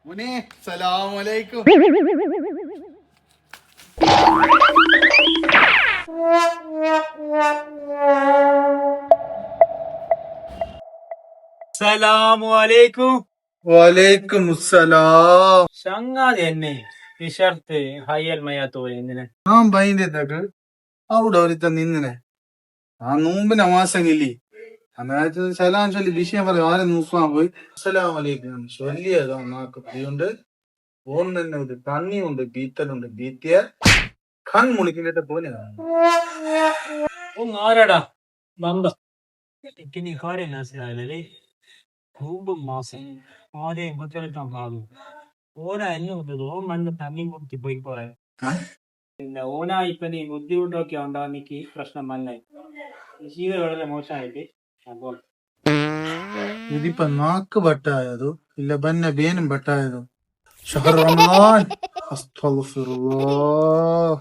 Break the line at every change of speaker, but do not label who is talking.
മോനെ സലാമലൈക്കും.
അസ്സലാമലൈക്കും.
വലൈക്കും സലാം.
ചങ്ങാതി എന്നെ ടിഷർട്ട് ഹയ്യൽ മയ്യാത്തോ എന്തിനെ
ഞാൻ ബൈൻഡെത്താക്ക് അവിടെ ഒരുത്ത നിന്നിനെ ആ നോമ്പിന്റെ മാസങ്ങില്ലേ അന്നേരത്ത് സലാം ചൊല്ലി വിഷയം പറയും ആരെ നോക്കാൻ പോയി അസ്സലാമലൈക്കും ചൊല്ലിയതാ നാക്ക് പിടിയുണ്ട് ഓൺ തന്നെ ഉണ്ട് കണ്ണിയുണ്ട് ബീത്തലുണ്ട് ബീത്തിയ കൺ മുണിക്കിട്ട് പോലെ
ഓ ആരാടാ ബമ്പ എനിക്ക് നീ കാര്യം മനസ്സിലായില്ലേ മുമ്പ് മാസം ആരെയും കുറ്റം പാടും ഓനാ എന്നെ വിട്ടത് ഓൻ വന്ന് തണ്ണി കുത്തി പോയി പോയെ പിന്നെ ഓനാ ഇപ്പൊ നീ ബുദ്ധിമുട്ടൊക്കെ ഉണ്ടാവും എനിക്ക് പ്രശ്നം വന്നായി ജീവിതം വളരെ മോശമായിട്ട് അപ്പോൾ
ഇതിപ്പോ നാക്ക് ബട്ടായതോ ഇല്ല ബന്നെ ബേനും ബട്ടായതോ ഷഹർ റമദാൻ അസ്തഗ്ഫിറുല്ലാഹ്.